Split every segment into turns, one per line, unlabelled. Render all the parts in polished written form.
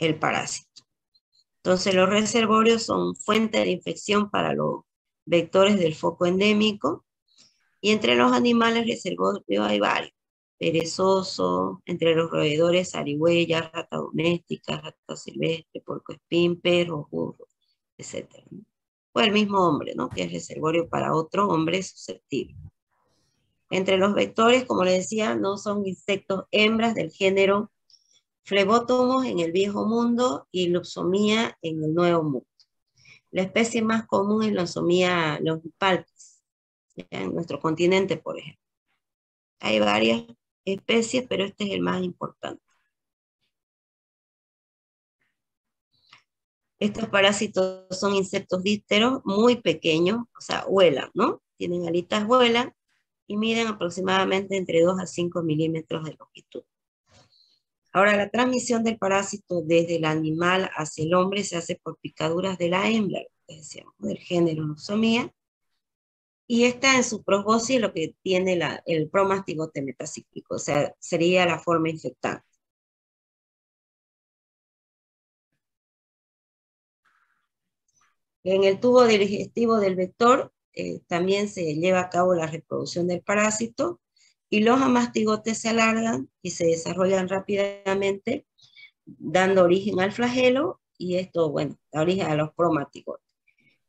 el parásito. Entonces los reservorios son fuente de infección para los vectores del foco endémico, y entre los animales reservorios hay varios: perezoso, entre los roedores zarigüeyas, rata doméstica, rata silvestre, puercoespín, perro, burro, etc. O el mismo hombre, ¿no? Que es reservorio para otro hombre susceptible. Entre los vectores, como les decía, no son insectos hembras del género Flebótomos en el Viejo Mundo y Luxomia en el Nuevo Mundo. La especie más común es Luxomia longipalpis, en nuestro continente, por ejemplo. Hay varias especies, pero este es el más importante. Estos parásitos son insectos dípteros muy pequeños, o sea, vuelan, ¿no? Tienen alitas, vuelan y miden aproximadamente entre 2 a 5 milímetros de longitud. Ahora, la transmisión del parásito desde el animal hacia el hombre se hace por picaduras de la hembra, decíamos, del género Luxomia, y esta en su proboscis lo que tiene el promastigote metacíclico, o sea, sería la forma infectante. En el tubo digestivo del vector también se lleva a cabo la reproducción del parásito, y los amastigotes se alargan y se desarrollan rápidamente, dando origen al flagelo, y esto, bueno, da origen a los promastigotes.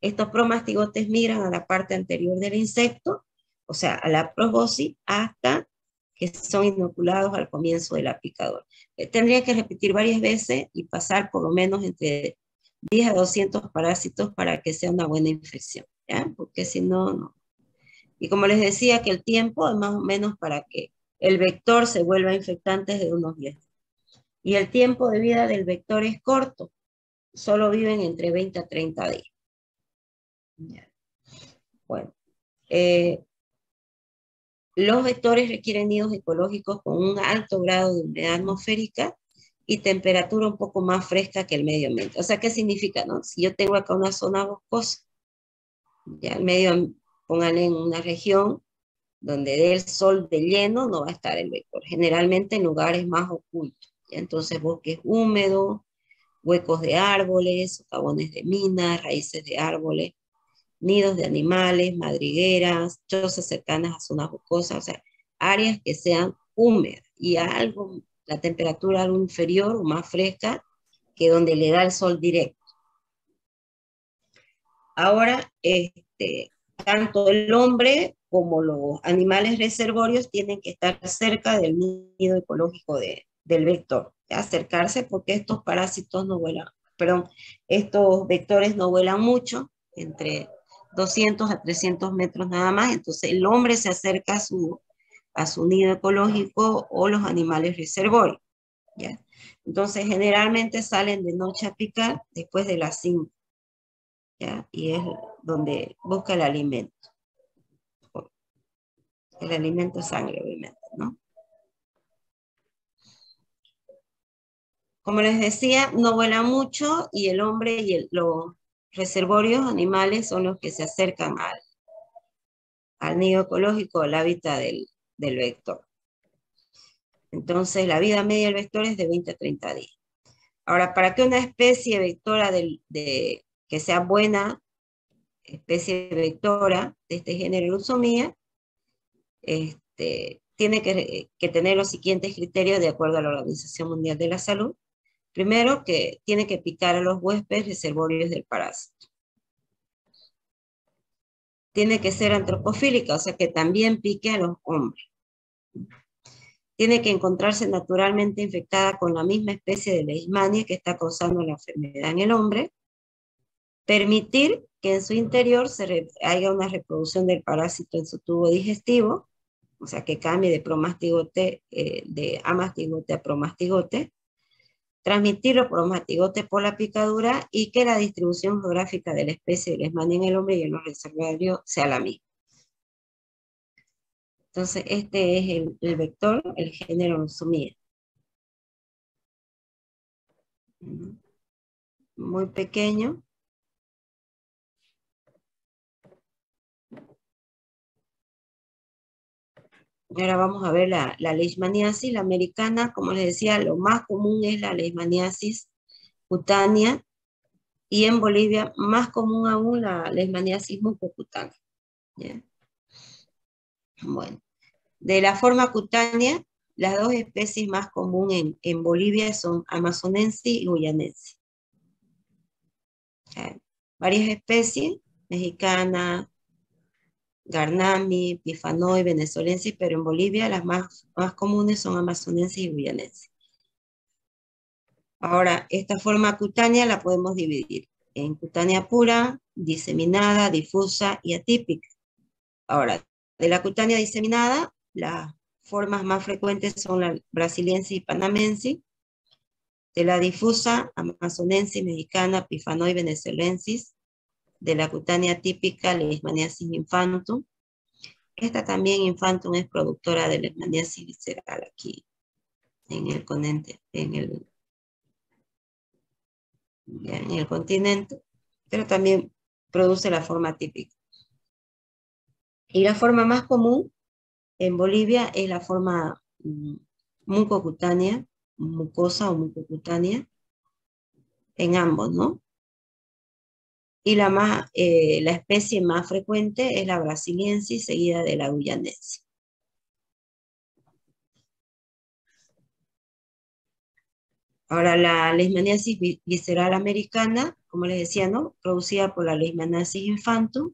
Estos promastigotes migran a la parte anterior del insecto, o sea, a la proboscis, hasta que son inoculados al comienzo de la picadura. Tendría que repetir varias veces y pasar por lo menos entre 10 a 200 parásitos para que sea una buena infección, ¿ya? Porque si no, no. Y como les decía, que el tiempo es más o menos para que el vector se vuelva infectante de unos 10. Y el tiempo de vida del vector es corto, solo viven entre 20 a 30 días. ¿Ya? Bueno, los vectores requieren nidos ecológicos con un alto grado de humedad atmosférica y temperatura un poco más fresca que el medio ambiente. O sea, ¿qué significa, no? Si yo tengo acá una zona boscosa, ya el medio, pónganle en una región donde dé el sol de lleno, no va a estar el vector. Generalmente en lugares más ocultos, ¿ya? Entonces bosques húmedos, huecos de árboles, socavones de minas, raíces de árboles, nidos de animales, madrigueras, chozas cercanas a zonas boscosas, o sea, áreas que sean húmedas y algo, la temperatura algo inferior o más fresca que donde le da el sol directo. Ahora, tanto el hombre como los animales reservorios tienen que estar cerca del nido ecológico del vector, acercarse, porque estos parásitos no vuelan, perdón, estos vectores no vuelan mucho, entre 200 a 300 metros nada más. Entonces el hombre se acerca a su nido ecológico o los animales reservorios, ¿ya? Entonces generalmente salen de noche a picar después de las 5, ¿ya? Y es donde busca el alimento. El alimento es sangre, obviamente, ¿no? Como les decía, no vuelan mucho, y el hombre y los reservorios animales son los que se acercan al nido ecológico, al hábitat del vector. Entonces, la vida media del vector es de 20 a 30 días. Ahora, para que una especie vectora que sea buena, especie vectora de este género Luxomia, tiene que tener los siguientes criterios de acuerdo a la Organización Mundial de la Salud. Primero, que tiene que picar a los huéspedes reservorios del parásito. Tiene que ser antropofílica, o sea que también pique a los hombres. Tiene que encontrarse naturalmente infectada con la misma especie de leishmania que está causando la enfermedad en el hombre. Permitir que en su interior haya una reproducción del parásito en su tubo digestivo, o sea que cambie de promastigote, de amastigote a promastigote. Transmitirlo por mastigote por la picadura, y que la distribución geográfica de la especie de leishmania en el hombre y en los reservorios sea la misma. Entonces, este es el vector, el género Luxomia. Muy pequeño. Y ahora vamos a ver la leishmaniasis, la americana. Como les decía, lo más común es la leishmaniasis cutánea, y en Bolivia más común aún la leishmaniasis mucocutánea. ¿Ya? Bueno, de la forma cutánea, las dos especies más comunes en Bolivia son amazonensis y guyanensis. Varias especies, mexicana, Garnami, Pifanoy, venezolensis, pero en Bolivia las más comunes son amazonensis y guyanensis. Ahora, esta forma cutánea la podemos dividir en cutánea pura, diseminada, difusa y atípica. Ahora, de la cutánea diseminada, las formas más frecuentes son la brasiliensis y panamensis. De la difusa, amazonensis, mexicana, Pifanoy, venezolensis. De la cutánea típica, leishmaniasis infantum. Esta también infantum es productora de leishmaniasis visceral aquí en el continente, pero también produce la forma típica. Y la forma más común en Bolivia es la forma mucocutánea, mucosa o mucocutánea, en ambos, ¿no? Y la especie más frecuente es la brasiliensis, seguida de la guyanensis. Ahora, la leishmaniasis visceral americana, como les decía, ¿no? Producida por la leishmaniasis infantum.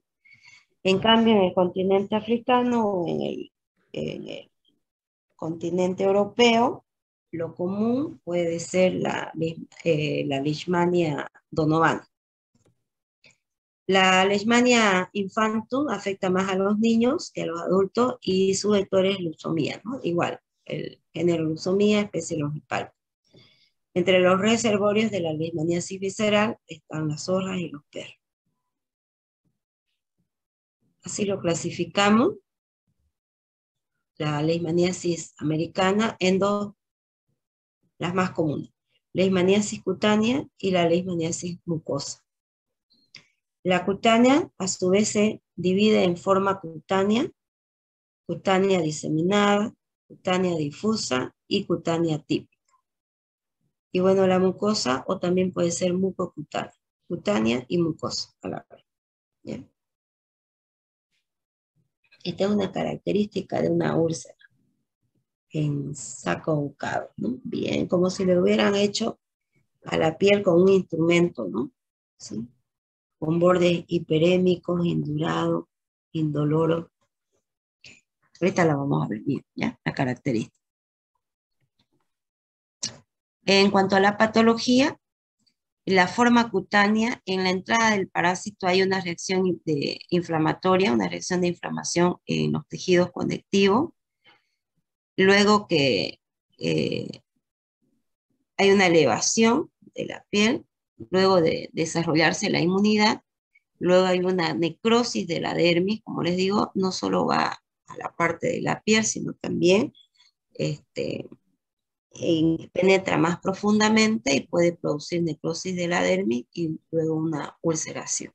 En cambio, en el continente africano o en el continente europeo, lo común puede ser la Leishmania donovana. La Leishmania infantum afecta más a los niños que a los adultos y su vector es leucemia, ¿no? Igual, el género leucemia, especie longipalpa. Entre los reservorios de la leishmaniasis visceral están las zorras y los perros. Así lo clasificamos, la leishmaniasis americana, en dos, las más comunes: leishmaniasis cutánea y la leishmaniasis mucosa. La cutánea, a su vez, se divide en forma cutánea, cutánea diseminada, cutánea difusa y cutánea típica. Y bueno, la mucosa, o también puede ser mucocutánea, cutánea y mucosa a la vez. ¿Bien? Esta es una característica de una úlcera en saco bucado, ¿no? Bien, como si le hubieran hecho a la piel con un instrumento, ¿no? ¿Sí? Con bordes hiperémicos, indurados, indoloros. Ahorita la vamos a ver bien, ¿ya? La característica. En cuanto a la patología, la forma cutánea, en la entrada del parásito hay una reacción inflamatoria, una reacción de inflamación en los tejidos conectivos. Luego que hay una elevación de la piel, luego de desarrollarse la inmunidad, luego hay una necrosis de la dermis, como les digo, no solo va a la parte de la piel, sino también penetra más profundamente y puede producir necrosis de la dermis y luego una ulceración.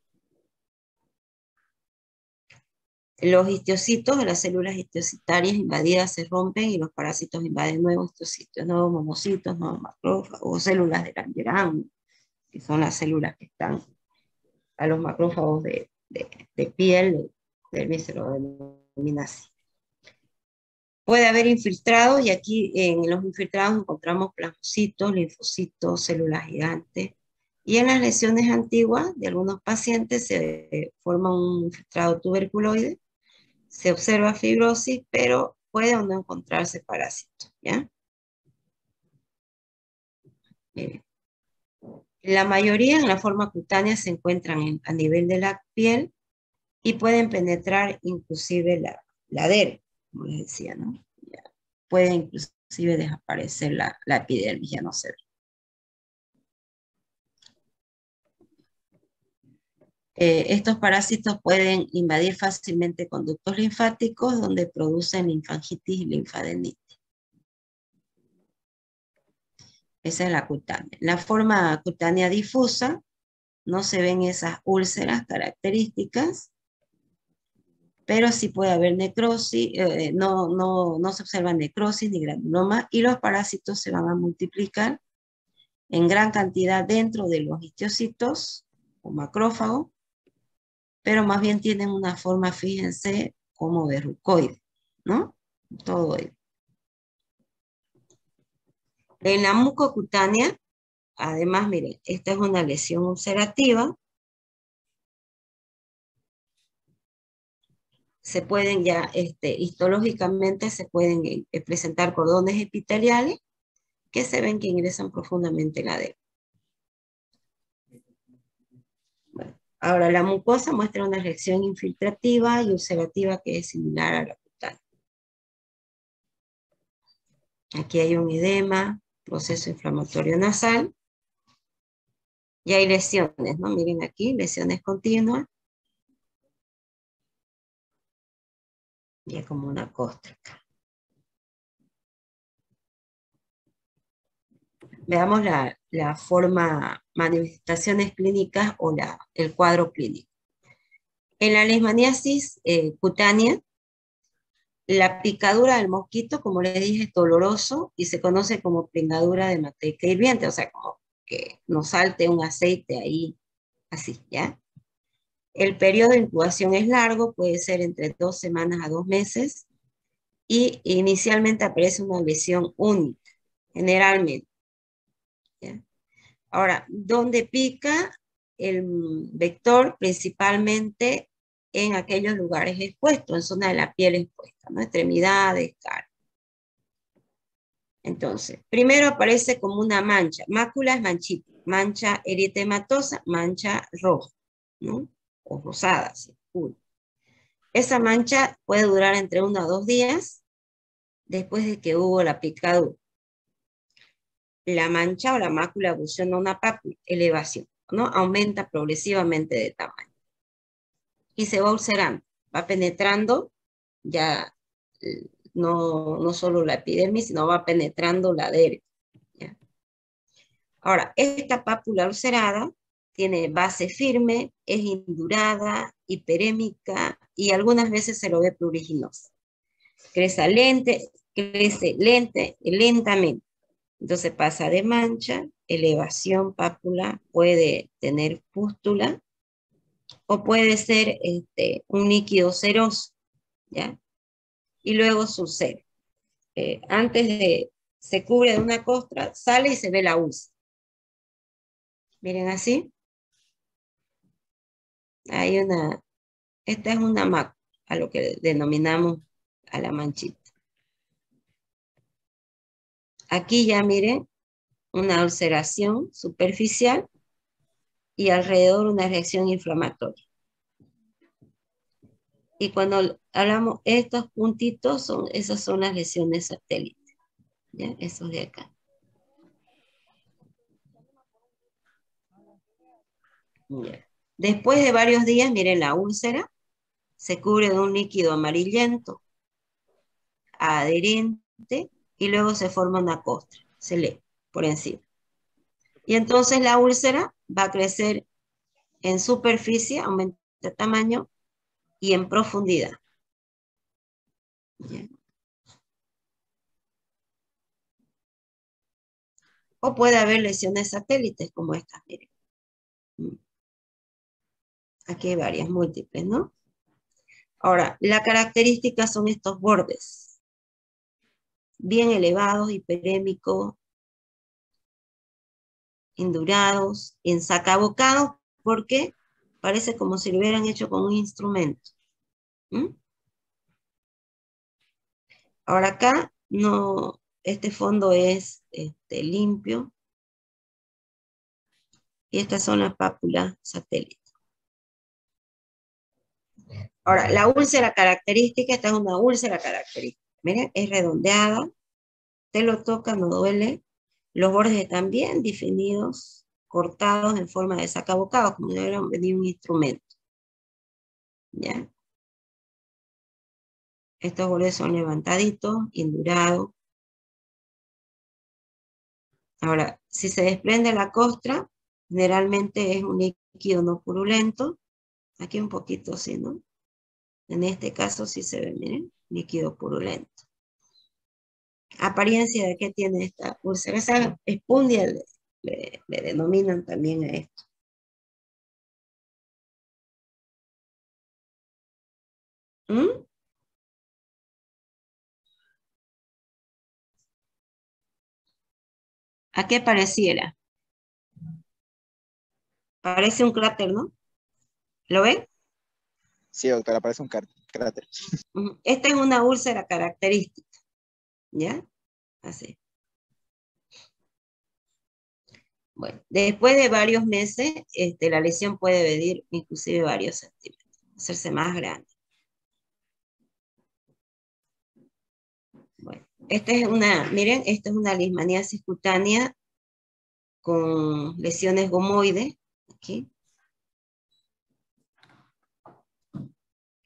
Los histocitos, las células histocitarias invadidas se rompen y los parásitos invaden nuevos histocitos, nuevos monocitos, nuevos macrófagos, o células de Langerhans, que son las células que están a los macrófagos de piel, del víscero, denomina así. Puede haber infiltrados, y aquí en los infiltrados encontramos plasmocitos, linfocitos, células gigantes. Y en las lesiones antiguas de algunos pacientes se forma un infiltrado tuberculoide, se observa fibrosis, pero puede o no encontrarse parásito, ¿ya? La mayoría en la forma cutánea se encuentran a nivel de la piel y pueden penetrar inclusive la dermis, como les decía, ¿no? Ya. Puede inclusive desaparecer la epidermis, ya no se ve. Estos parásitos pueden invadir fácilmente conductos linfáticos donde producen linfangitis y linfadenitis. Esa es la cutánea. La forma cutánea difusa, no se ven esas úlceras características, pero sí puede haber necrosis, no se observa necrosis ni granuloma, y los parásitos se van a multiplicar en gran cantidad dentro de los histocitos o macrófagos, pero más bien tienen una forma, fíjense, como verrucoide, ¿no? Todo ello. En la mucocutánea, además, miren, esta es una lesión ulcerativa. Se pueden ya, histológicamente se pueden presentar cordones epiteliales que se ven que ingresan profundamente en la dermis. Bueno, ahora la mucosa muestra una reacción infiltrativa y ulcerativa que es similar a la cutánea. Aquí hay un edema, proceso inflamatorio nasal, y hay lesiones, ¿no? Miren aquí, lesiones continuas, y es como una costra. Veamos la forma, manifestaciones clínicas o el cuadro clínico. En la leishmaniasis cutánea, la picadura del mosquito, como les dije, es doloroso y se conoce como pringadura de manteca hirviente, o sea, como que nos salte un aceite ahí, así, ¿ya? El periodo de incubación es largo, puede ser entre 2 semanas a 2 meses, y inicialmente aparece una lesión única, generalmente, ¿ya? Ahora, ¿dónde pica el vector? Principalmente en aquellos lugares expuestos, en zona de la piel expuesta, ¿no? Extremidades, cara. Entonces, primero aparece como una mancha. Mácula es manchita, mancha eritematosa, mancha roja, ¿no? O rosada, ¿sí? Esa mancha puede durar entre 1 a 2 días después de que hubo la picadura. La mancha o la mácula evoluciona a una elevación, ¿no? Aumenta progresivamente de tamaño. Y se va ulcerando, va penetrando ya no solo la epidermis, sino va penetrando la dermis, ¿ya? Ahora, esta pápula ulcerada tiene base firme, es indurada, hiperémica y algunas veces se lo ve pruriginosa. Crece lentamente. Entonces pasa de mancha, elevación pápula, puede tener pústula o puede ser un líquido ceroso, ¿ya? Y luego sucede. Se cubre de una costra, sale y se ve la úlcera. Miren así. Esta es una mácula, a lo que denominamos a la manchita. Aquí ya miren, una ulceración superficial y alrededor una reacción inflamatoria. Y cuando hablamos estos puntitos, esas son las lesiones satélites, ¿ya? Esos de acá. Ya. Después de varios días, miren la úlcera, se cubre de un líquido amarillento, adherente, y luego se forma una costra, se lee por encima. Y entonces la úlcera va a crecer en superficie, aumenta de tamaño, y en profundidad. ¿Ya? O puede haber lesiones satélites como estas, miren. Aquí hay varias, múltiples, ¿no? Ahora, la característica son estos bordes, bien elevados, hiperémicos, indurados, ensacabocados, porque parece como si lo hubieran hecho con un instrumento. ¿Mm? Ahora acá, no, este fondo es limpio, y estas son las pápulas satélites. Ahora, la úlcera característica, esta es una úlcera característica. Miren, es redondeada, te lo toca, no duele. Los bordes están bien definidos, cortados en forma de sacabocados, como si hubieran venido un instrumento. ¿Ya? Estos bordes son levantaditos, indurados. Ahora, si se desprende la costra, generalmente es un líquido no purulento. Aquí un poquito así, ¿no? En este caso sí se ve, miren, líquido purulento. Apariencia de qué tiene esta úlcera. Esa espundia le denominan también a esto. ¿Mm? ¿A qué pareciera? Parece un cráter, ¿no? ¿Lo ven?
Sí, doctora, parece un cráter.
Ujú. Esta es una úlcera característica, ¿ya? Así. Bueno, después de varios meses, la lesión puede medir inclusive varios centímetros, hacerse más grande. Bueno, miren, esta es una leishmaniasis cutánea con lesiones gomoides, aquí.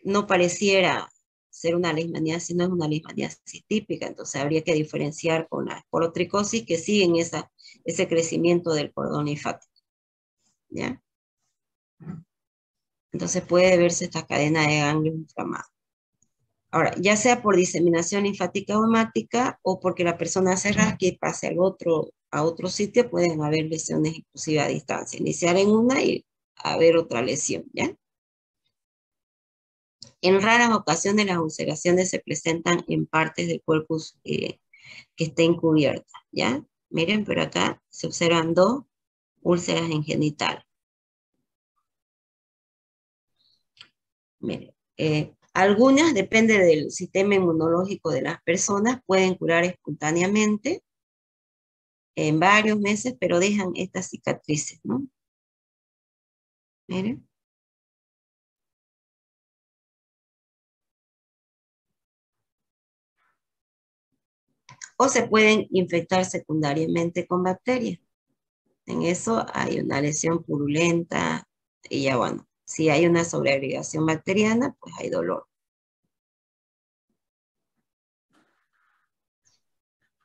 No pareciera ser una leishmaniasis, no es una leishmaniasis típica, entonces habría que diferenciar con la esporotricosis que siguen ese crecimiento del cordón linfático, ¿ya? Entonces puede verse esta cadena de ganglios inflamados. Ahora, ya sea por diseminación linfática o hemática o porque la persona se rasque y pase a otro sitio, pueden haber lesiones inclusive a distancia. Iniciar en una y haber otra lesión, ¿ya? En raras ocasiones las ulceraciones se presentan en partes del cuerpo que estén cubiertas, ¿ya? Miren, pero acá se observan dos úlceras en genital. Miren, algunas, depende del sistema inmunológico de las personas, pueden curar espontáneamente en varios meses, pero dejan estas cicatrices, ¿no? Miren. O se pueden infectar secundariamente con bacterias. En eso hay una lesión purulenta y ya bueno, si hay una sobreagregación bacteriana, pues hay dolor.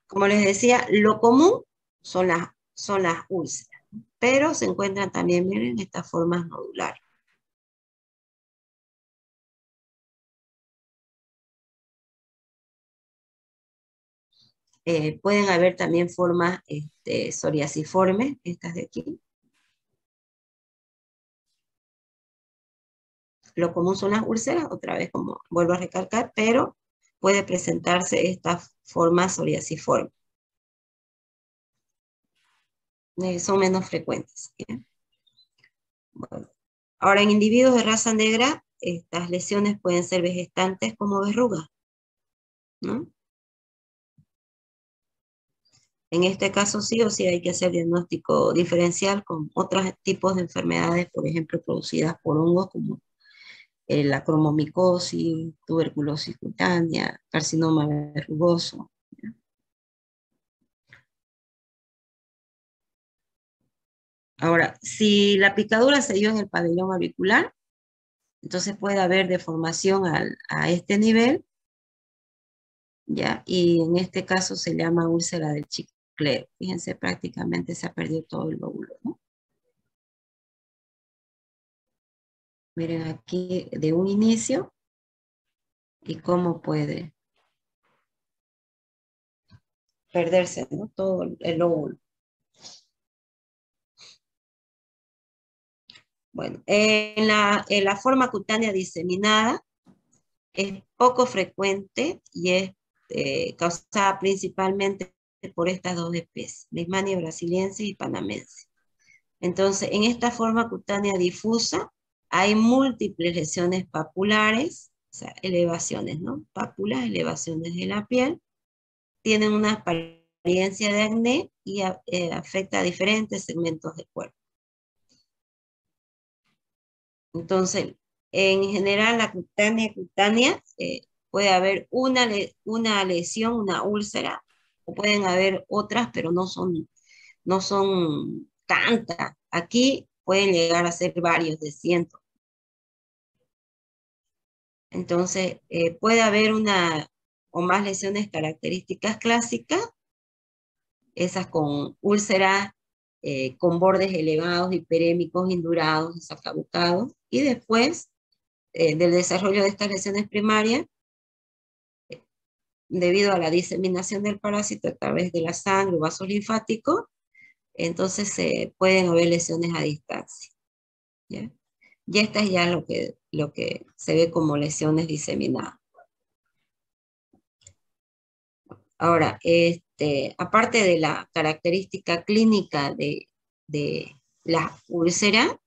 Como les decía, lo común son las úlceras, pero se encuentran también, miren, estas formas nodulares. Pueden haber también formas psoriasiformes, estas de aquí. Lo común son las úlceras, otra vez como vuelvo a recalcar, pero puede presentarse esta forma psoriasiforme. Son menos frecuentes. ¿Bien? Bueno. Ahora, en individuos de raza negra, estas lesiones pueden ser vegetantes como verrugas, ¿no? En este caso sí o sí hay que hacer diagnóstico diferencial con otros tipos de enfermedades, por ejemplo, producidas por hongos como la cromomicosis, tuberculosis cutánea, carcinoma verrugoso. Ahora, si la picadura se dio en el pabellón auricular, entonces puede haber deformación a este nivel, ¿ya? Y en este caso se llama úlcera del chiclero. Fíjense, prácticamente se ha perdido todo el lóbulo, ¿no? Miren aquí de un inicio y cómo puede perderse, ¿no? Todo el lóbulo. Bueno, en la forma cutánea diseminada es poco frecuente y es causada principalmente por estas dos especies, Leishmania brasiliensis y panamense. Entonces, en esta forma cutánea difusa hay múltiples lesiones papulares, o sea, elevaciones, ¿no? Pápulas, elevaciones de la piel, tienen una apariencia de acné y afecta a diferentes segmentos del cuerpo. Entonces, en general, la cutánea puede haber una lesión, una úlcera, o pueden haber otras, pero no son tantas. Aquí pueden llegar a ser varios de cientos. Entonces, puede haber una o más lesiones características clásicas, esas con úlceras, con bordes elevados, hiperémicos, indurados, desacabucados, y después del desarrollo de estas lesiones primarias, debido a la diseminación del parásito a través de la sangre o vasos linfáticos, entonces pueden haber lesiones a distancia. ¿Ya? Y esta es ya lo que se ve como lesiones diseminadas. Ahora, aparte de la característica clínica de la úlcera,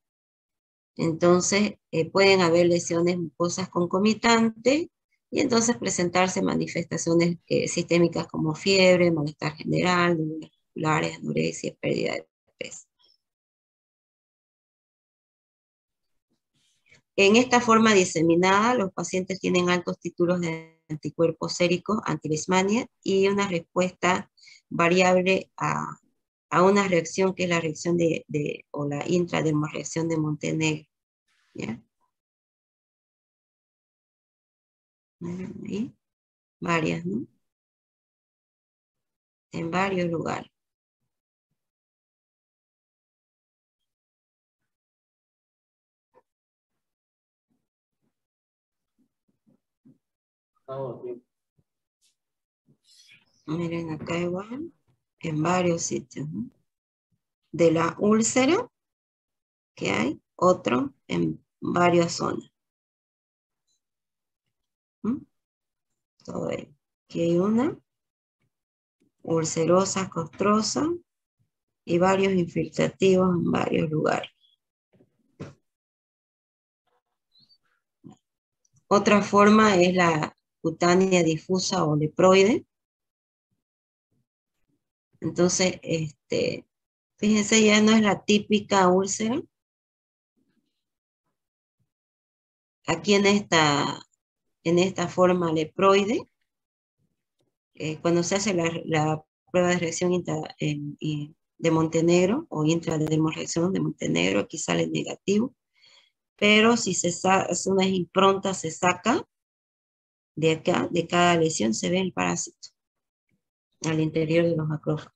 entonces pueden haber lesiones mucosas concomitantes y entonces presentarse manifestaciones sistémicas como fiebre, malestar general, dolores musculares, anorexia, pérdida de peso. En esta forma diseminada, los pacientes tienen altos títulos de anticuerpos séricos, antileishmania, y una respuesta variable a una reacción que es la reacción o la intradermorreacción de Montenegro. ¿Ya? Ahí, varias, ¿no? En varios lugares. Miren acá igual, en varios sitios, ¿no? De la úlcera que hay, otro en varias zonas. ¿Mm? Todo ahí. Aquí hay una ulcerosa, costrosa, y varios infiltrativos en varios lugares. Otra forma es la cutánea difusa o leproide. Entonces, fíjense, ya no es la típica úlcera. Aquí en esta forma leproide, cuando se hace la prueba de reacción de Montenegro o intradermorreacción de Montenegro, aquí sale negativo, pero si se hace una impronta, se saca de acá, de cada lesión, se ve el parásito al interior de los macrófagos.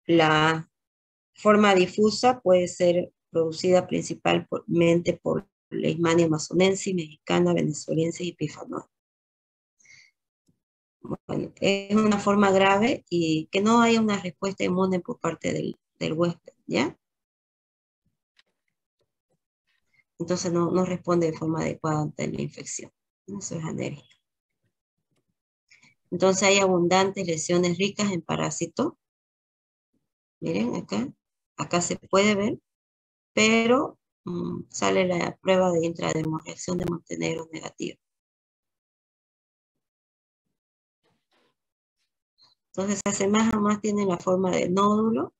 La forma difusa puede ser producida principalmente por Leishmania amazonensis, mexicana, venezuelense y pifanoide. Bueno, es una forma grave y que no hay una respuesta inmune por parte del huésped, ¿ya? Entonces no responde de forma adecuada ante la infección. Eso es alergia. Entonces hay abundantes lesiones ricas en parásitos. Miren acá se puede ver, pero sale la prueba de intradermorreacción de Montenegro negativa. Entonces se asemeja más, tiene la forma de nódulo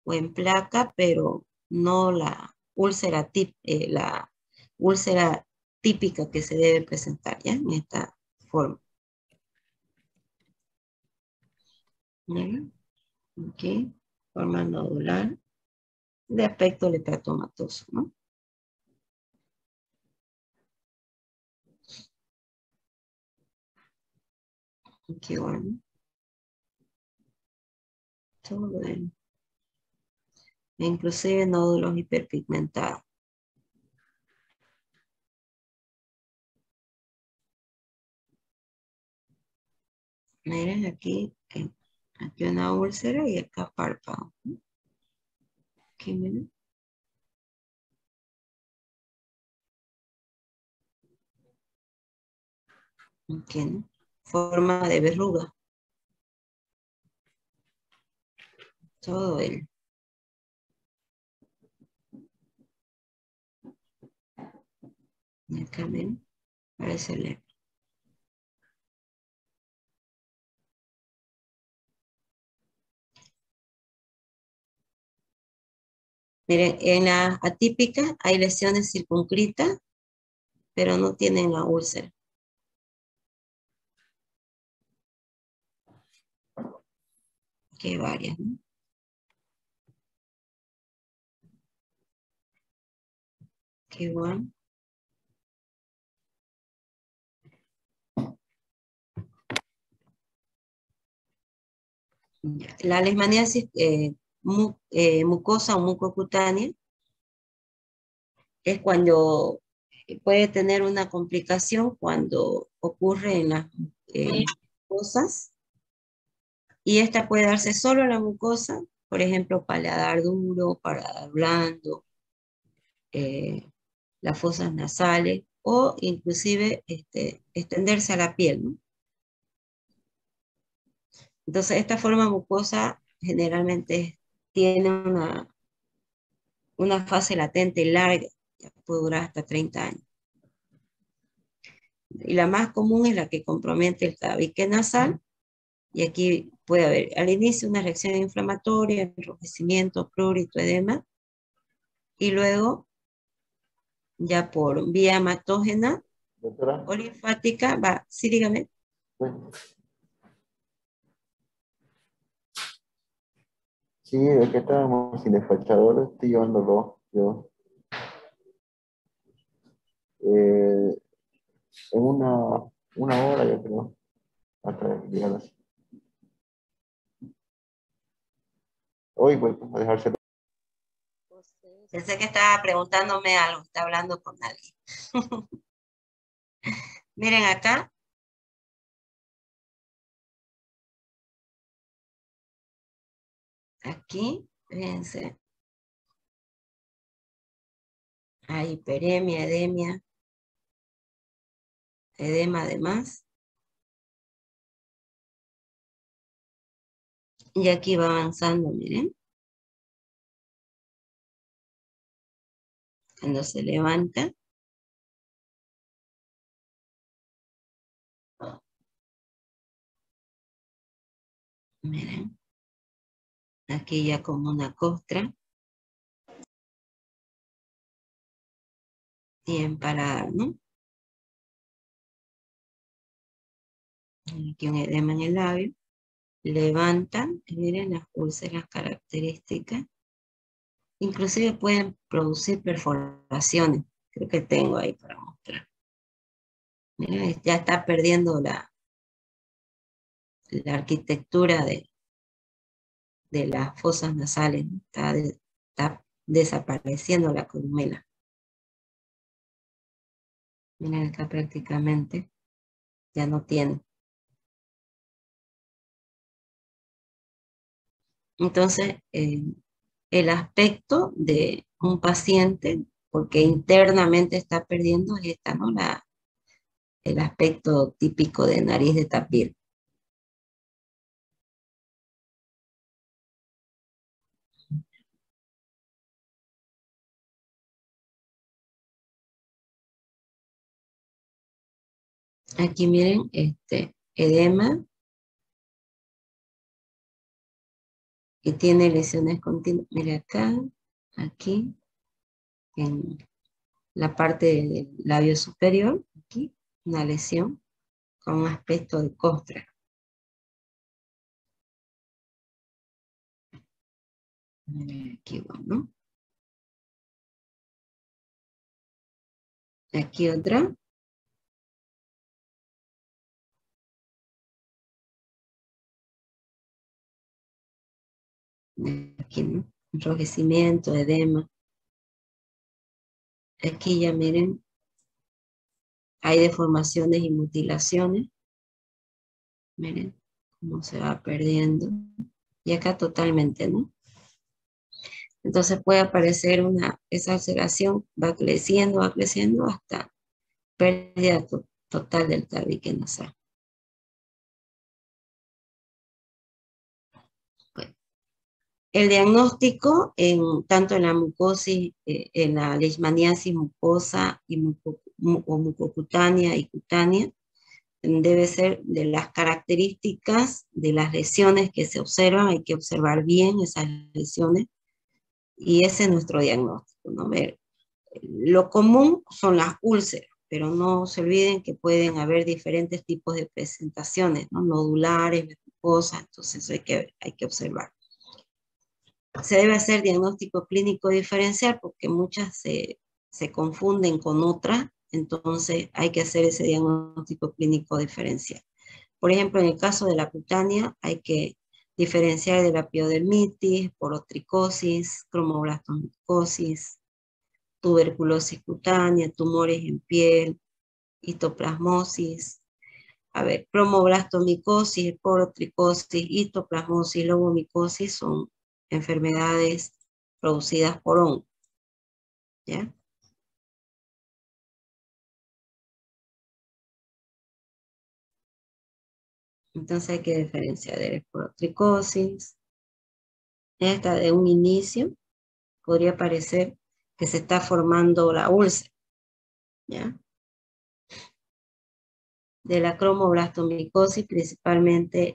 o en placa, pero no la úlcera, la úlcera típica que se debe presentar, ¿ya? En esta forma. Aquí, forma nodular de aspecto letratomatoso, ¿no? Aquí, bueno. Todo bien. Inclusive nódulos hiperpigmentados. Miren aquí una úlcera y acá párpado. Aquí, miren. Aquí, ¿no? Forma de verruga. Todo el. Y acá, miren. Parece lepra. Miren, en la atípica hay lesiones circunscritas, pero no tienen la úlcera. Aquí hay varias, ¿no? Aquí igual. La leishmaniasis mucosa o mucocutánea es cuando puede tener una complicación cuando ocurre en las mucosas, y esta puede darse solo en la mucosa, por ejemplo, paladar duro, paladar blando, las fosas nasales, o inclusive extenderse a la piel, ¿no? Entonces, esta forma mucosa generalmente tiene una fase latente larga, ya puede durar hasta 30 años. Y la más común es la que compromete el tabique nasal, y aquí puede haber al inicio una reacción inflamatoria, enrojecimiento, prurito, edema, y luego ya por vía hematógena
Doctora,
o linfática va, sí, dígame.
sí, de que estábamos sin despachador, estoy llevándolo yo. En una hora, yo creo, hasta llegar así. Hoy voy a dejárselo.
Pensé que estaba preguntándome algo, está hablando con alguien. Miren acá. Aquí, fíjense. Hay hiperemia, edema además. Y aquí va avanzando, miren. Cuando se levanta. Miren. Aquí ya como una costra. Y en paladar, ¿no? Aquí un edema en el labio. Levantan, y miren las úlceras características. Inclusive pueden producir perforaciones. Creo que tengo ahí para mostrar. Miren, ya está perdiendo la arquitectura de las fosas nasales, ¿no? Está desapareciendo la columela. Miren acá prácticamente ya no tiene. Entonces, el aspecto de un paciente, porque internamente está perdiendo, es esta, ¿no? El aspecto típico de nariz de tapir. Aquí miren, edema, y tiene lesiones continuas. Miren acá, aquí, en la parte del labio superior, aquí, una lesión con un aspecto de costra. Aquí, bueno. Aquí otra. Aquí, ¿no? Enrojecimiento, edema. Aquí ya miren, hay deformaciones y mutilaciones. Miren cómo se va perdiendo. Y acá totalmente, ¿no? Entonces puede aparecer esa ulceración, va creciendo hasta pérdida total del tabique nasal. Bueno, el diagnóstico, tanto en la mucosis, en la leishmaniasis mucosa o mucocutánea y cutánea, debe ser de las características de las lesiones que se observan. Hay que observar bien esas lesiones, y ese es nuestro diagnóstico, ¿no? Ver, lo común son las úlceras, pero no se olviden que pueden haber diferentes tipos de presentaciones, ¿no? Nodulares, verrucosas, entonces hay que observar. Se debe hacer diagnóstico clínico diferencial porque muchas se confunden con otras, entonces hay que hacer ese diagnóstico clínico diferencial. Por ejemplo, en el caso de la cutánea hay que diferenciar de la piodermitis, porotricosis, cromoblastomicosis, tuberculosis cutánea, tumores en piel, histoplasmosis, a ver, cromoblastomicosis, esporotricosis, histoplasmosis, lobomicosis son enfermedades producidas por hongos, ¿ya? Entonces hay que diferenciar de la esporotricosis. Esta de un inicio podría parecer que se está formando la úlcera, ¿ya? De la cromoblastomicosis, principalmente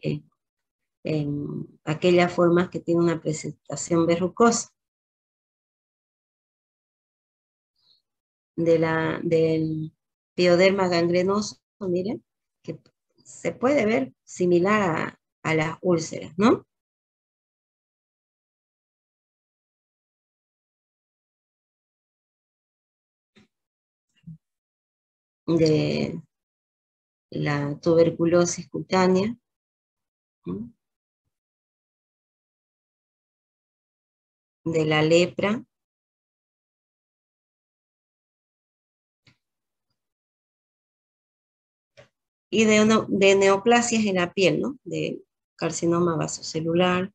en aquellas formas que tienen una presentación verrucosa. Del pioderma gangrenoso, miren, que se puede ver similar a las úlceras, ¿no? De la tuberculosis cutánea, ¿no? De la lepra, y de neoplasias en la piel, ¿no? De carcinoma vasocelular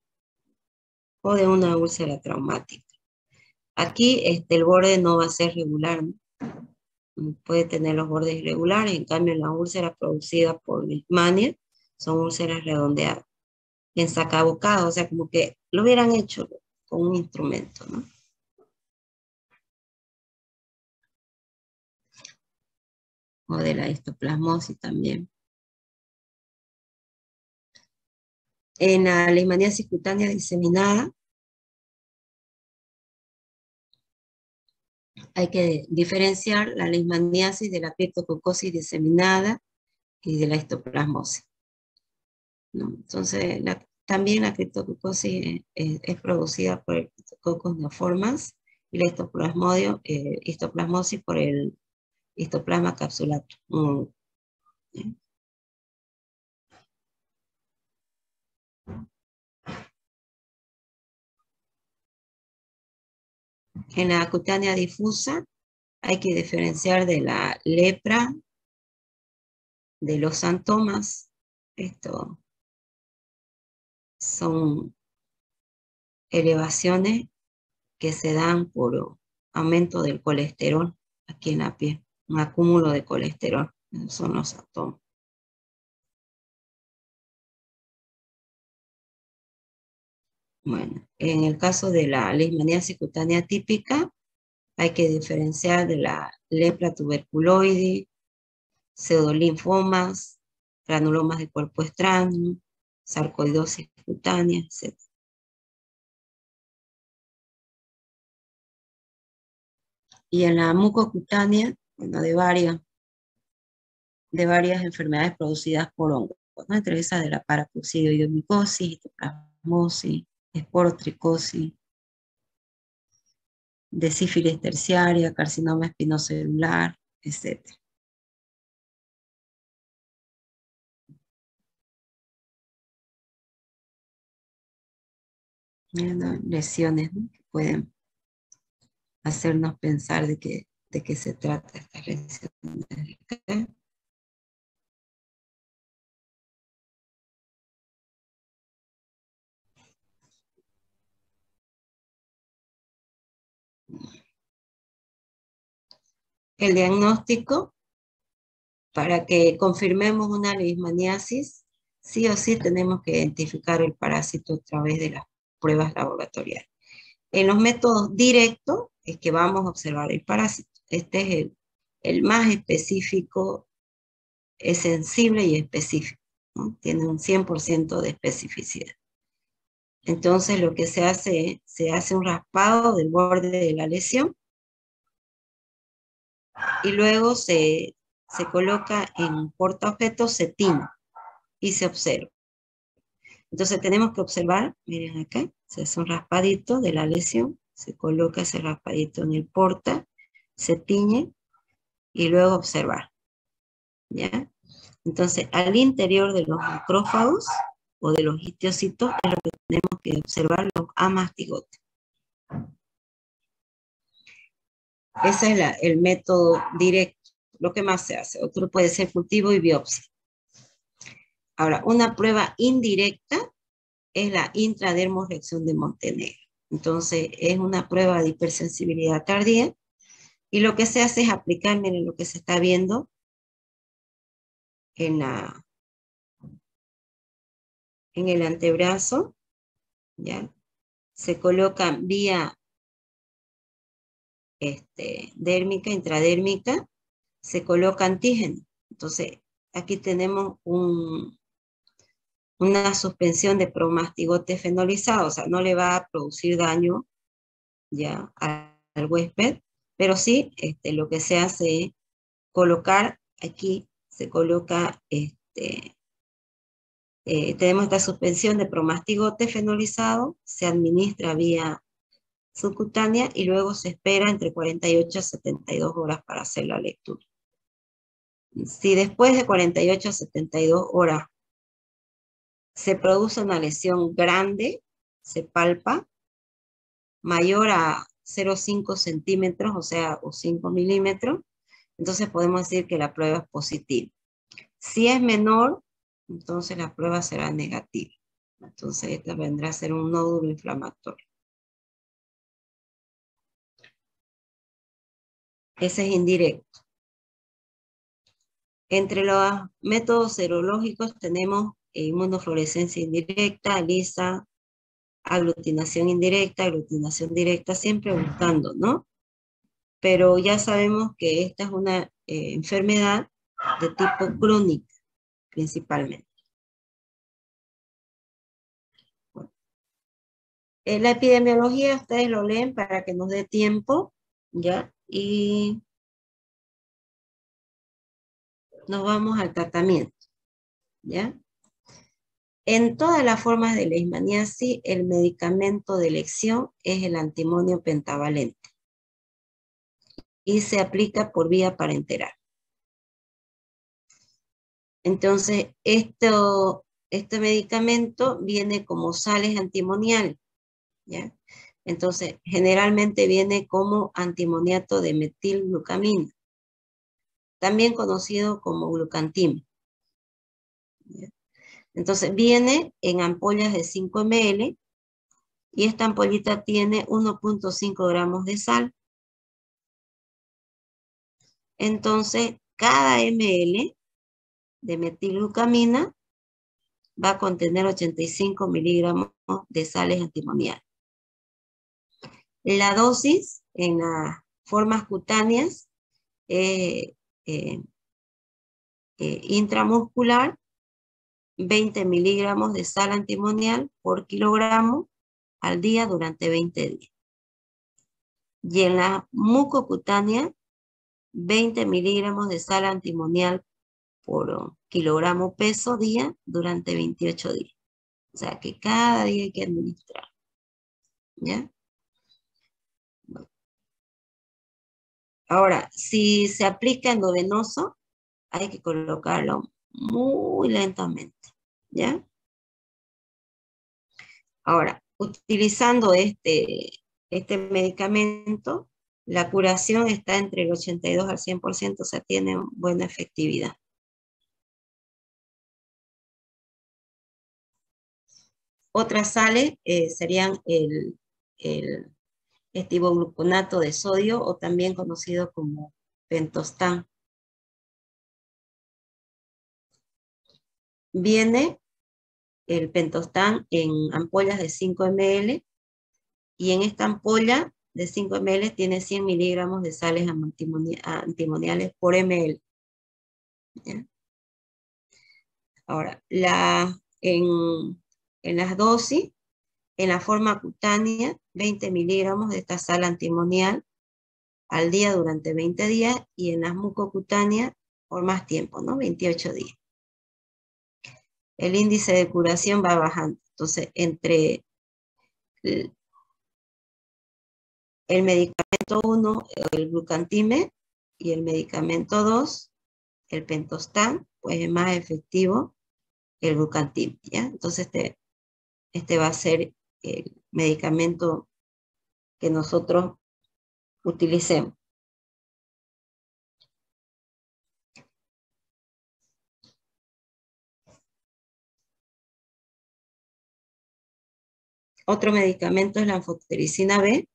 o de una úlcera traumática. Aquí el borde no va a ser regular, ¿no? Puede tener los bordes irregulares, en cambio las úlceras producidas por Leishmania son úlceras redondeadas, ensacabocadas, o sea, como que lo hubieran hecho con un instrumento, ¿no? O de la histoplasmosis también. En la leishmaniasis cutánea diseminada, hay que diferenciar la leishmaniasis de la criptococosis diseminada y de la histoplasmosis, ¿no? Entonces, también la criptococosis es producida por el Cryptococcus neoformans y la histoplasmosis por el histoplasma capsulatum. ¿Sí? En la cutánea difusa hay que diferenciar de la lepra, de los santomas. Esto son elevaciones que se dan por aumento del colesterol aquí en la piel, un acúmulo de colesterol. Esos son los santomas. Bueno, en el caso de la leishmaniasis cutánea típica, hay que diferenciar de la lepra tuberculoide, pseudolinfomas, granulomas de cuerpo extraño, sarcoidosis cutánea, etc. Y en la mucocutánea, bueno, de varias enfermedades producidas por hongos, ¿no? Entre esas de la paracoccidioidomicosis, histoplasmosis, esporotricosis, de sífilis terciaria, carcinoma espinocelular, etc. Lesiones, ¿no? Que pueden hacernos pensar de qué se trata estas lesiones. El diagnóstico, para que confirmemos una leishmaniasis, sí o sí tenemos que identificar el parásito a través de las pruebas laboratoriales. En los métodos directos es que vamos a observar el parásito. Este es el más específico, es sensible y específico, ¿no? Tiene un 100% de especificidad. Entonces lo que se hace un raspado del borde de la lesión y luego se coloca en portaobjetos, se tiñe y se observa. Entonces tenemos que observar, miren acá, se hace un raspadito de la lesión, se coloca ese raspadito en el porta, se tiñe y luego observar, ¿ya? Entonces al interior de los macrófagos o de los histocitos es lo que tenemos que observar, los amastigotes. Ese es el método directo, lo que más se hace. Otro puede ser cultivo y biopsia. Ahora, una prueba indirecta es la intradermorreacción de Montenegro. Entonces, es una prueba de hipersensibilidad tardía y lo que se hace es aplicar, miren lo que se está viendo en el antebrazo, ¿ya? Se coloca vía dérmica, intradérmica, se coloca antígeno. Entonces, aquí tenemos una suspensión de promastigote fenolizado, o sea, no le va a producir daño ya al huésped, pero sí lo que se hace es colocar, aquí se coloca, tenemos esta suspensión de promastigote fenolizado, se administra vía subcutánea y luego se espera entre 48 a 72 horas para hacer la lectura. Si después de 48 a 72 horas se produce una lesión grande, se palpa, mayor a 0,5 centímetros, o sea, o 5 milímetros, entonces podemos decir que la prueba es positiva. Si es menor, entonces la prueba será negativa. Entonces esta vendrá a ser un nódulo inflamatorio. Ese es indirecto. Entre los métodos serológicos tenemos inmunofluorescencia indirecta, ELISA, aglutinación indirecta, aglutinación directa, siempre buscando, ¿no? Pero ya sabemos que esta es una enfermedad de tipo crónica, principalmente. Bueno, la epidemiología ustedes lo leen para que nos dé tiempo, ¿ya? Y nos vamos al tratamiento, ¿ya? En todas las formas de leishmaniasis, el medicamento de elección es el antimonio pentavalente y se aplica por vía parenteral. Entonces, este medicamento viene como sales antimoniales, ¿ya? Entonces, generalmente viene como antimoniato de metilglucamina, también conocido como glucantim, ¿ya? Entonces, viene en ampollas de 5 ml y esta ampollita tiene 1,5 gramos de sal. Entonces, cada ml de metilglucamina va a contener 85 miligramos de sales antimoniales. La dosis en las formas cutáneas intramuscular, 20 miligramos de sal antimonial por kilogramo al día durante 20 días. Y en la mucocutánea, 20 miligramos de sal antimonial por kilogramo peso día durante 28 días. O sea que cada día hay que administrar. ¿Ya? Bueno. Ahora, si se aplica endovenoso, hay que colocarlo muy lentamente. ¿Ya? Ahora, utilizando este medicamento, la curación está entre el 82 al 100%, o sea, tiene buena efectividad. Otras sales serían el estivogluconato de sodio o también conocido como pentostan. Viene el pentostan en ampollas de 5 ml y en esta ampolla de 5 ml tiene 100 miligramos de sales antimoniales por ml. ¿Ya? Ahora, en las dosis, en la forma cutánea, 20 miligramos de esta sal antimonial al día durante 20 días y en las mucocutáneas por más tiempo, ¿no? 28 días. El índice de curación va bajando. Entonces, entre el medicamento 1, el glucantime, y el medicamento 2, el pentostan, pues es más efectivo el glucantime, ¿ya? Entonces, este va a ser el medicamento que nosotros utilicemos. Otro medicamento es la anfotericina B.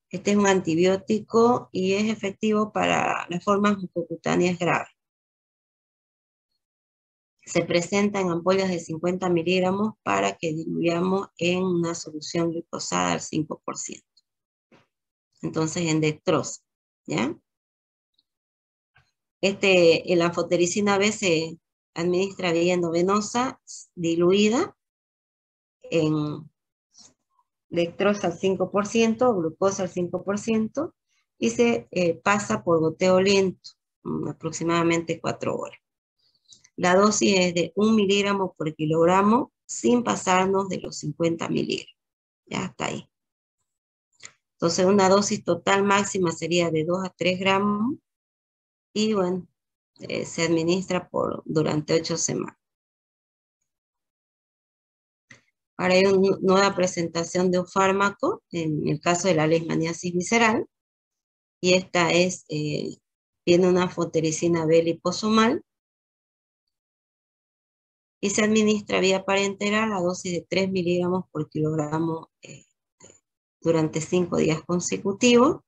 Este es un antibiótico y es efectivo para las formas mucocutáneas graves. Se presenta en ampollas de 50 miligramos para que diluyamos en una solución glucosada al 5%. Entonces, en dextrosa, ¿ya? La anfotericina B se administra vía endovenosa diluida en dextrosa al 5%, glucosa al 5%, y se pasa por goteo lento, aproximadamente 4 horas. La dosis es de 1 miligramo por kilogramo, sin pasarnos de los 50 miligramos. Ya está ahí. Entonces, una dosis total máxima sería de 2 a 3 gramos, y bueno, se administra durante 8 semanas. Ahora hay una nueva presentación de un fármaco, en el caso de la leishmaniasis visceral, y esta tiene una anfotericina B liposomal, y se administra vía parenteral a dosis de 3 miligramos por kilogramo durante 5 días consecutivos,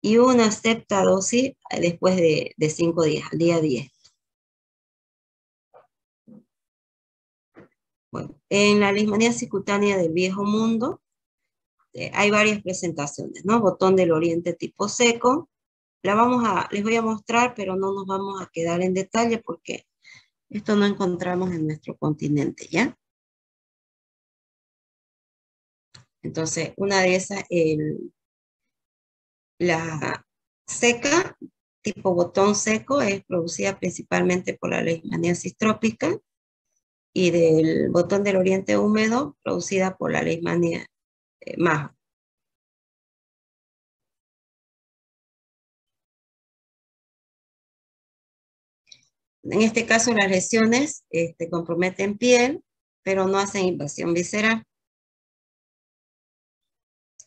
y una septa dosis después de 5 días, al día 10. Bueno, en la leishmaniasis cutánea del Viejo Mundo hay varias presentaciones, ¿no? Botón del Oriente tipo seco. Les voy a mostrar, pero no nos vamos a quedar en detalle porque esto no encontramos en nuestro continente, ¿ya? Entonces, una de esas, la seca, tipo botón seco, es producida principalmente por la leishmaniasis trópica, y del botón del Oriente húmedo, producida por la leishmania majo. En este caso, las lesiones comprometen piel, pero no hacen invasión visceral.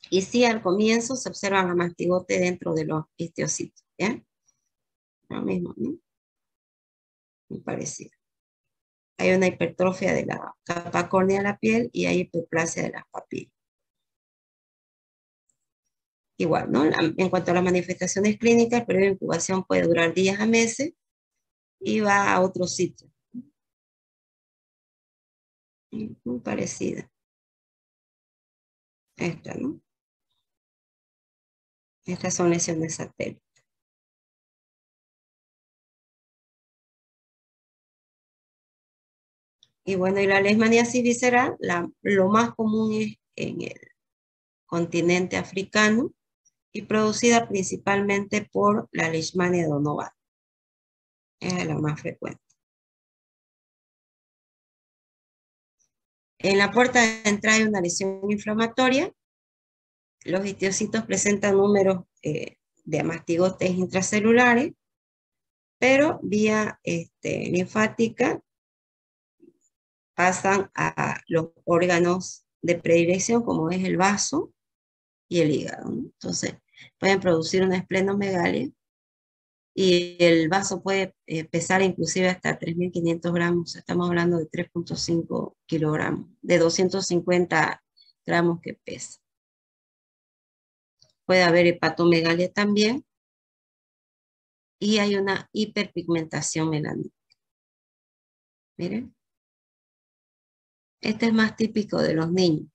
Y sí, al comienzo se observa la mastigote dentro de los histocitos, ¿ya? Lo mismo, ¿no? Muy parecido. Hay una hipertrofia de la capa córnea de la piel y hay hiperplasia de las papilas. Igual, ¿no? En cuanto a las manifestaciones clínicas, el periodo de incubación puede durar días a meses y va a otro sitio. Muy parecida. Esta, ¿no? Estas son lesiones satélites. Y bueno, y la leishmaniasis visceral, lo más común es en el continente africano y producida principalmente por la Leishmania donovana. Es la más frecuente. En la puerta de entrada hay una lesión inflamatoria. Los histocitos presentan números de mastigotes intracelulares, pero vía linfática pasan a los órganos de predilección, como es el vaso y el hígado, ¿no? Entonces, pueden producir una esplenomegalia, y el vaso puede pesar inclusive hasta 3.500 gramos. Estamos hablando de 3.5 kilogramos, de 250 gramos que pesa. Puede haber hepatomegalia también, y hay una hiperpigmentación melanina. Miren. Este es más típico de los niños.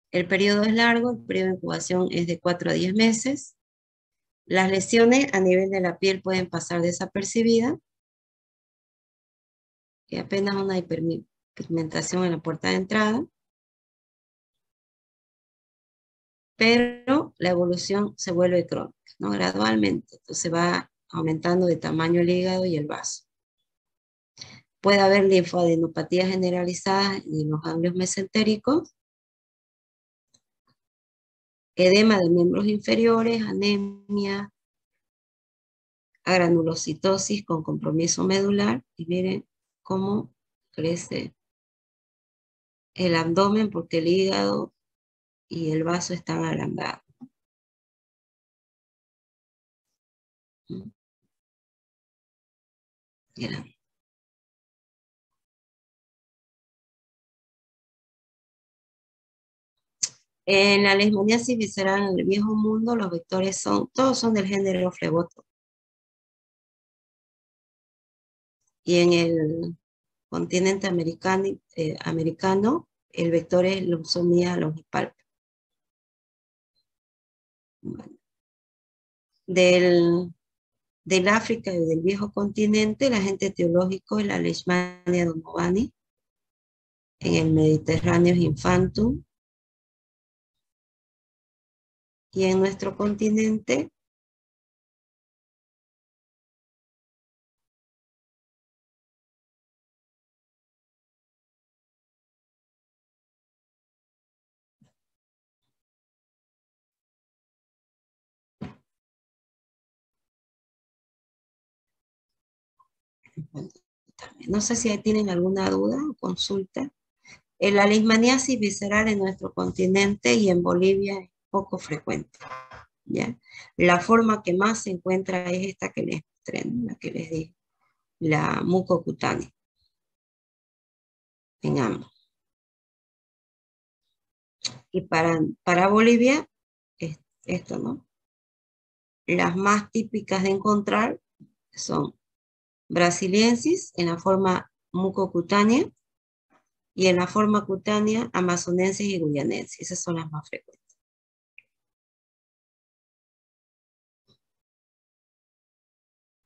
El periodo es largo, el periodo de incubación es de 4 a 10 meses. Las lesiones a nivel de la piel pueden pasar desapercibidas, y apenas una hiperpigmentación en la puerta de entrada. Pero la evolución se vuelve crónica, ¿no? Gradualmente. Entonces va aumentando de tamaño el hígado y el vaso. Puede haber linfadenopatías generalizadas en los ganglios mesentéricos, edema de miembros inferiores, anemia, agranulocitosis con compromiso medular, y miren cómo crece el abdomen porque el hígado y el vaso están alargados. Miren. En la leishmaniasis visceral en el viejo mundo, los vectores todos son del género Fleboto. Y en el continente americano, el vector es Luxomia longipalpum. Bueno. Del África y del viejo continente, el agente etiológico es la Leishmania donovani. En el Mediterráneo es Infantum. Y en nuestro continente, no sé si tienen alguna duda o consulta. La leishmaniasis visceral en nuestro continente y en Bolivia es poco frecuente, ¿ya? La forma que más se encuentra es esta que les mostré, la que les dije, la mucocutánea, en ambos. Y para Bolivia, es esto, ¿no? Las más típicas de encontrar son brasiliensis en la forma mucocutánea y en la forma cutánea amazonensis y guyanensis. Esas son las más frecuentes.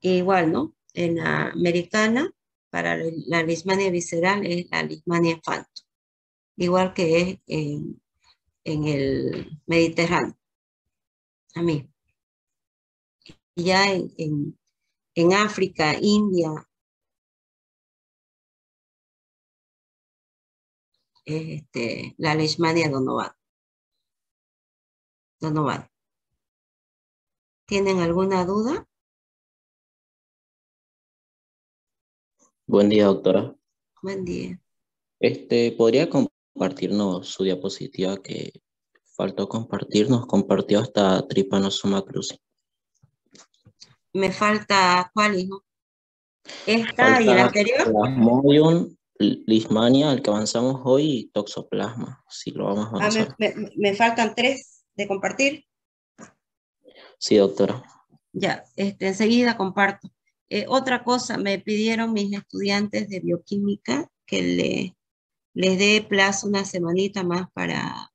Igual, ¿no? En la americana, para la leishmania visceral es la leishmania infantum, igual que es en el Mediterráneo. A mí. Ya en África, India, la leishmania donovana. ¿Tienen alguna duda?
Buen día, doctora.
Buen día.
¿Podría compartirnos su diapositiva que faltó compartirnos? Compartió hasta Trypanosoma cruzi.
Me falta, ¿cuál, hijo? Esta y la
Falta
anterior.
Plasmodium, Leishmania, el que avanzamos hoy, y Toxoplasma, si lo vamos a avanzar.
Me faltan 3 de compartir.
Sí, doctora.
Ya, enseguida comparto. Otra cosa, me pidieron mis estudiantes de bioquímica que les dé plazo una semanita más para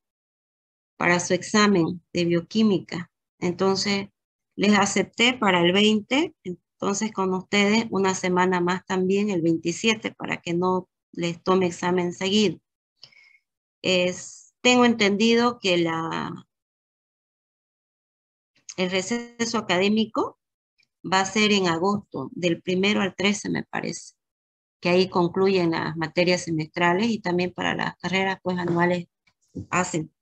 su examen de bioquímica. Entonces, les acepté para el 20, entonces con ustedes una semana más también, el 27, para que no les tome examen seguido. Tengo entendido que el receso académico va a ser en agosto, del 1 al 13 me parece, que ahí concluyen las materias semestrales y también para las carreras pues anuales hacen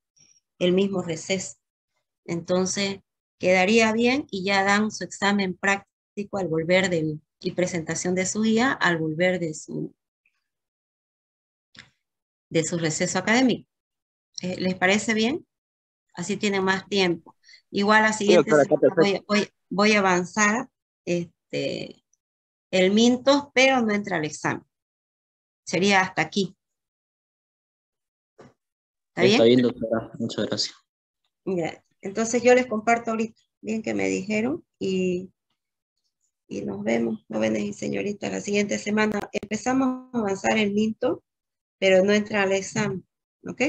el mismo receso. Entonces, quedaría bien y ya dan su examen práctico al volver y presentación de su guía al volver de su receso académico. ¿Les parece bien? Así tienen más tiempo. Igual la
Sí,
siguiente
doctora, está
semana
perfecto.
voy a avanzar el Mintos, pero no entra al examen. Sería hasta aquí. ¿Está
Está
bien?
bien, doctora. Muchas gracias.
Ya. Entonces yo les comparto ahorita, bien que me dijeron, y nos vemos, jóvenes y señoritas, la siguiente semana. Empezamos a avanzar el Minto, pero no entra al examen, ¿ok?